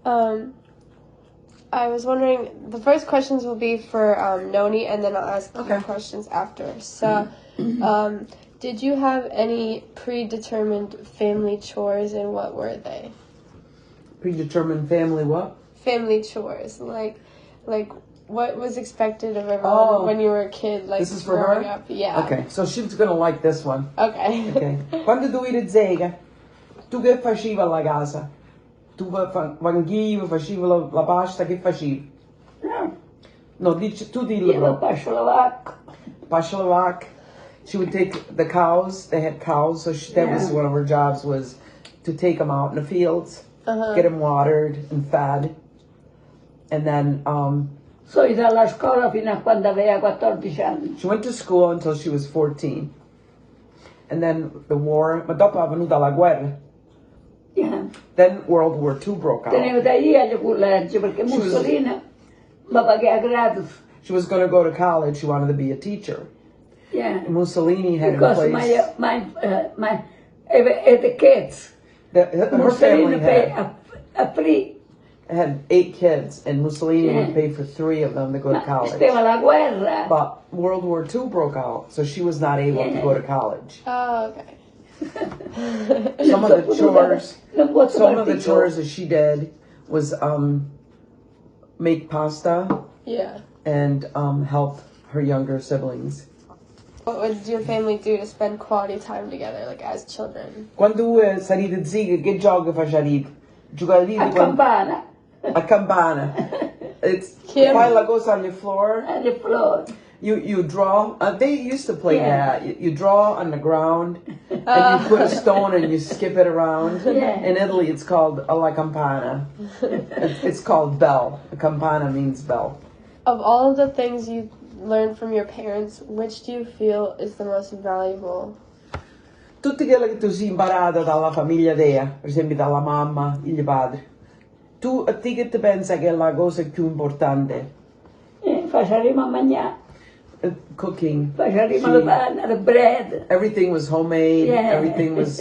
Um, I was wondering, the first questions will be for Noni, and then I'll ask you questions after. So, did you have any predetermined family chores, and what were they? Predetermined family what? Family chores, like what was expected of everyone when you were a kid, like this is for growing her? up. Yeah. Okay, so she's gonna like this one. Okay. Quando tu eri zega, tu che facevi alla casa? Tu vanghivi, facevi la pasta, che facevi? No, tu dillo proprio. Pascio la vacca. Pascio la vacca. She would take the cows, they had cows, so that was one of her jobs, was to take them out in the fields, get them watered and fed. And then, Sono andata alla scuola fino a quando aveva 14 anni. she went to school until she was 14. And then the war, ma dopo è venuta la guerra. Yeah. Then World War II broke out. Tenevo da io alle collegi perché Mussolini mi pagava gratis. She was going to go to college, she wanted to be a teacher. Yeah. Mussolini had because in place... my the kids. Her family had 8 kids, and Mussolini would pay for 3 of them to go to college. La guerra. But World War II broke out, so she was not able to go to college. Oh, okay. Some of the chores that she did was make pasta. Yeah. And help her younger siblings. What would your family do to spend quality time together, like as children? Quando sarete zii, che gioco facete? Giocate a campana. A campana. It's fai la cosa on the floor. On the floor. You draw. They used to play that. You draw on the ground, and you put a stone and you skip it around. In Italy, it's called la campana. It's called bell. A campana means bell. Of all of the things you learned from your parents, which do you feel is the most valuable? Tutte quelle che tu sei imparata dalla famiglia tua, per esempio dalla mamma, il padre. A te che ti pensa che è la cosa più importante? Facciamo mangiare. Cooking. Facciamo la panna, the bread. Everything was homemade. Everything was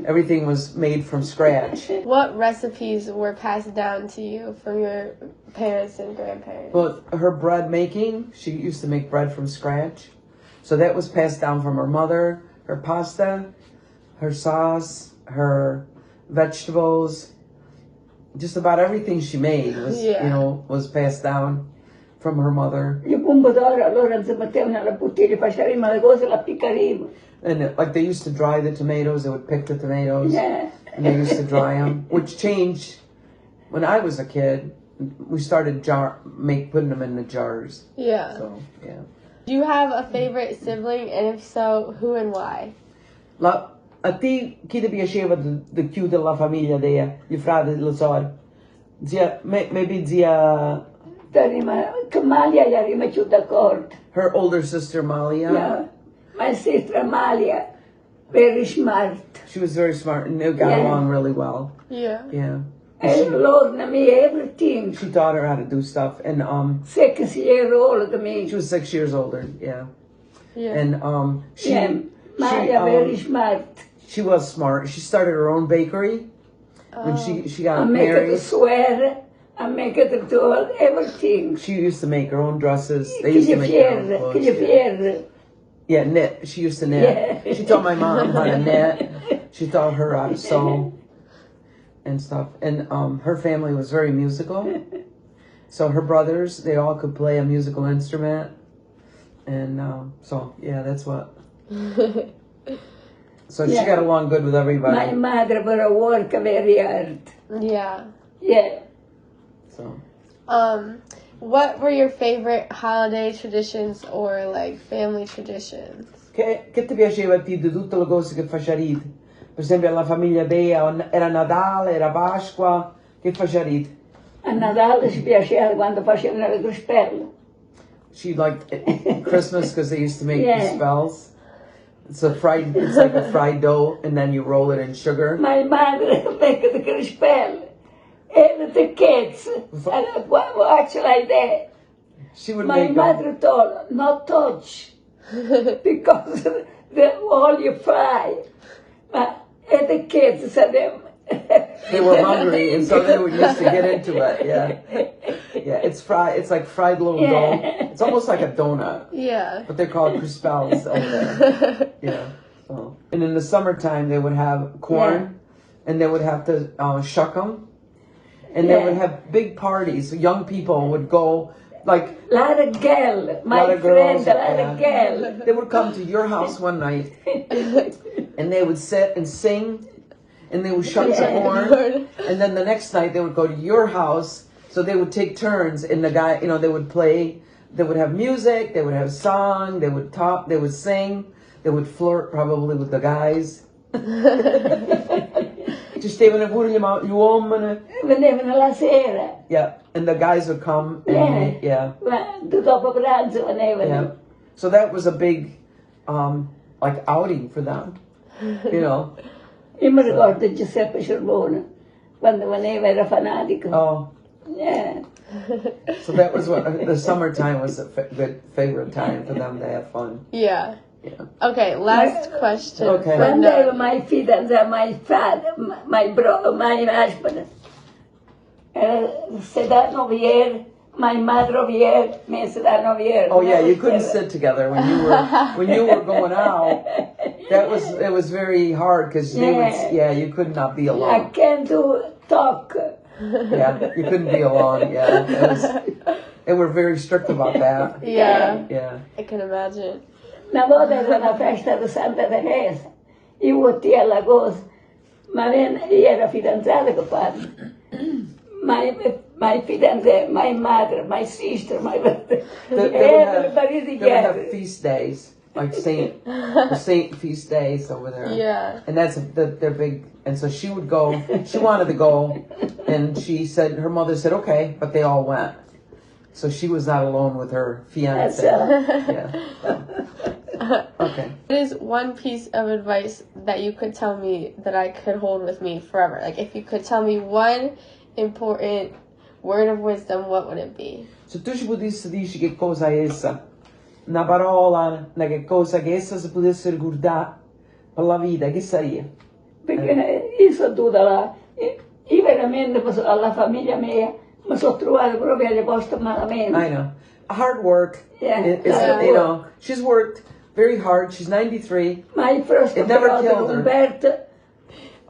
everything was made from scratch. What recipes were passed down to you from your parents and grandparents? Well, her bread making, she used to make bread from scratch. So that was passed down from her mother. Her pasta, her sauce, her vegetables, just about everything she made was, was passed down from her mother. Il pomodoro allora si mettevano nella bottiglia, facevamo le cose, la piccarimo. And like they used to dry the tomatoes, they would pick the tomatoes, and they used to dry them, which changed when I was a kid. We started putting them in the jars. Yeah. So, yeah. Do you have a favorite sibling, and if so, who and why? A te chi ti piaceva di più della famiglia tua, i fratelli, le sorelle? Zia, maybe zia... Malia gli arriva più d'accordo. Her older sister Malia? Yeah. My sister Malia, very smart. She was very smart and they got along really well. Yeah. Yeah. And she learned me everything. She taught her how to do stuff, and 6 years older than me. She was 6 years older, yeah. Yeah. And Malia very smart. She was smart. She started her own bakery when she got married. I make it swear. I make it do everything. She used to make her own dresses. They used to make their own clothes. Yeah, knit. She used to knit. Yeah. She taught my mom how to knit. She taught her how to sew and stuff. And her family was very musical. So her brothers, they all could play a musical instrument. And so, yeah, that's what. So she got along good with everybody. My mother would work very hard. Yeah. Yeah. So. What were your favorite holiday traditions or like family traditions? Che ti piaceva a te di tutte le cose che facevi? Per esempio alla famiglia tua, era Natale, era Pasqua, che facevi? A Natale ci piaceva quando facevano le crispelle. She liked Christmas because they used to make the spells. It's like a fried dough, and then you roll it in sugar. My mother make the crispelle. And the kids, watch like that. She would My mother told, not touch, because all you fry. And the kids said, They were hungry, and so they were used to get into it. Yeah. It's fried. It's like fried little dough. It's almost like a donut. Yeah. But they're called crispels over there. Yeah. So, and in the summertime, they would have corn, and they would have to shuck them, and they would have big parties. So young people would go, like lot of girl, my friend, a lot of girl. They would come to your house one night, and they would sit and sing, and they would shuck the corn, and then the next night they would go to your house. So they would take turns, and the guy, they would play. They would have music. They would have song. They would talk. They would sing. They would flirt probably with the guys. Just venivano pure gli uomini. Venivano la sera. Yeah, and the guys would come. And Dopo pranzo venivano. Yeah. So that was a big, like outing for them. Io mi ricordo Giuseppe Cerbone quando veniva era fanatico. Oh. Yeah. So that was what the summertime was a good favorite time for them to have fun. Yeah. Yeah. Okay, last question. Okay. One day my fidanza, my father, my husband, said that over here, my mother over here, me said that over here. Oh yeah, you couldn't sit together when you were going out. It was very hard because you could not be alone. I can't talk. Yeah, you couldn't be alone. Yeah, they were very strict about that. Yeah. Yeah. I can imagine. Una volta era una festa di Santa Teresa, io votai alla cosa, ma io ero fidanzata con padre. My fiancé, my mother, my sister, my brother, everybody They would together. have feast days, like the saint feast days over there. Yeah. And that's their big. And so she would go. She wanted to go, and her mother said okay, but they all went. So she was not alone with her fiance. Okay. What is one piece of advice that you could tell me that I could hold with me forever? Like, if you could tell me one important word of wisdom, what would it be? Se tu ci potessi dire che cosa è essa, una parola, che cosa che essa si potesse ricordare per la vita, che sarebbe? Perché io sono tutta là, io veramente alla famiglia mia mi sono trovato proprio alle poste malamente. I know. Hard work. She's worked very hard. She's 93. My first It never killed her. Umberto.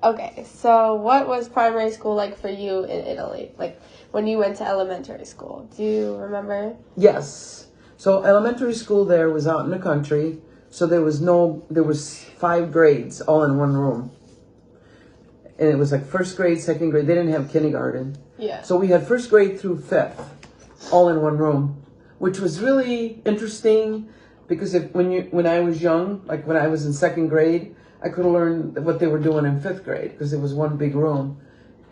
Okay, so what was primary school like for you in Italy? Like, when you went to elementary school, do you remember? Yes. So elementary school there was out in the country. So there was 5 grades all in one room. And it was like first grade, second grade. They didn't have kindergarten. Yeah. So we had first grade through 5th all in one room, which was really interesting because when I was young, like when I was in 2nd grade, I could have learned what they were doing in 5th grade because it was one big room.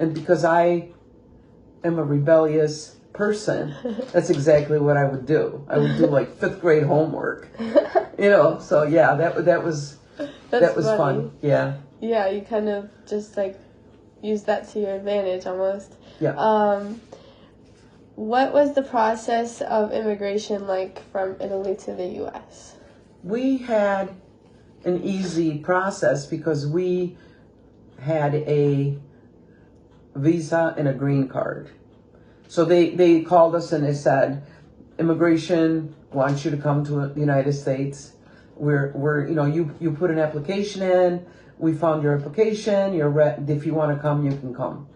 And because I am a rebellious person, that's exactly what I would do. I would do like 5th grade homework, So yeah, that was fun. Yeah. Yeah, you kind of just like use that to your advantage almost. Yeah. What was the process of immigration like from Italy to the U.S.? We had an easy process because we had a visa and a green card. So they called us and they said, immigration wants you to come to the United States. You put an application in. We found your application. If you want to come, you can come.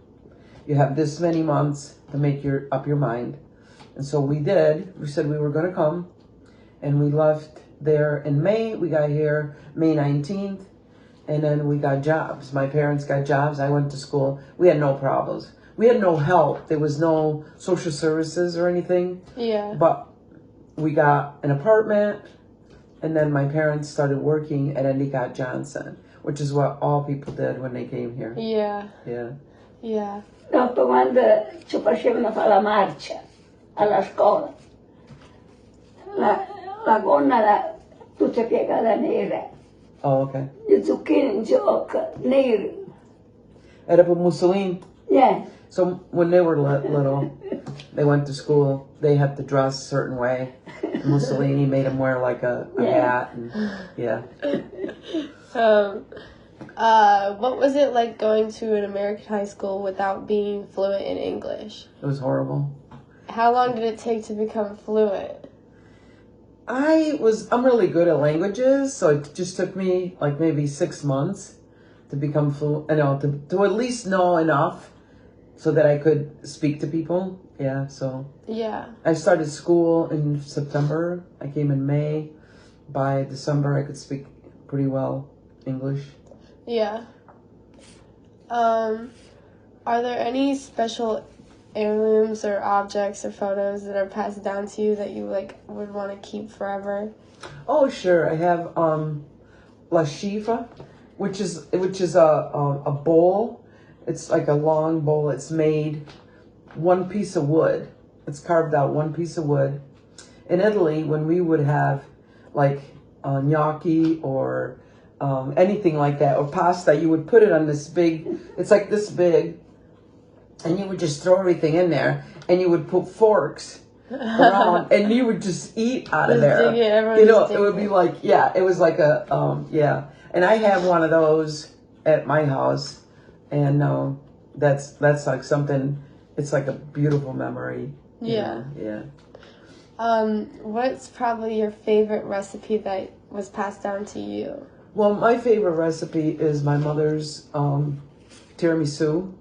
You have this many months to make up your mind. And so we did. We said we were going to come. And we left there in May. We got here May 19th. And then we got jobs. My parents got jobs. I went to school. We had no problems. We had no help. There was no social services or anything. Yeah. But we got an apartment. And then my parents started working at Endicott Johnson, which is what all people did when they came here. Yeah. Yeah. Yeah. Dopo quando ci facevano fare la marcia alla scuola, la gonna era tutta piegata nera, Oh, okay. gli zucchini in gioco, neri. Era per Mussolini. Yeah. So when they were little, they went to school. They had to dress a certain way. Mussolini made them wear like a hat. And, yeah. What was it like going to an American high school without being fluent in English? It was horrible. How long did it take to become fluent? I'm really good at languages, so it just took me like maybe 6 months to become fluent, to at least know enough so that I could speak to people. Yeah, so. Yeah. I started school in September. I came in May. By December, I could speak pretty well English. Yeah. Are there any special heirlooms or objects or photos that are passed down to you that you would want to keep forever? Oh, sure. I have La Shiva, which is a bowl. It's like a long bowl. It's made one piece of wood. It's carved out one piece of wood. In Italy, when we would have like gnocchi or anything like that, or pasta, you would put it on this big, it's like this big, and you would just throw everything in there, and you would put forks around, and you would just eat out of there. It would be like, it was like a, and I have one of those at my house, and that's like something, it's like a beautiful memory. Yeah. Yeah. What's probably your favorite recipe that was passed down to you? Well, my favorite recipe is my mother's tiramisu.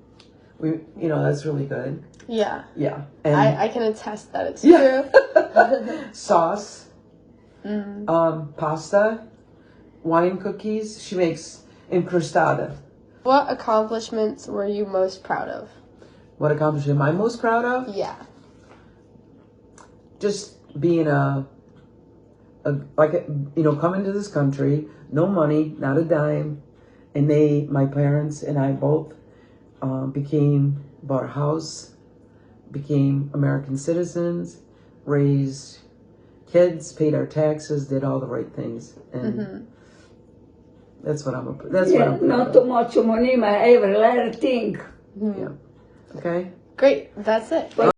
That's really good. Yeah. Yeah. And I can attest that it's true. Sauce, pasta, wine cookies. She makes incrustada. What accomplishments were you most proud of? What accomplishment am I most proud of? Yeah. Just being coming to this country, no money, not a dime, and my parents and I both bought a house, became American citizens, raised kids, paid our taxes, did all the right things, and that's what I'm proud of. Not too much money, but every little thing. Yeah. Okay. Great. That's it.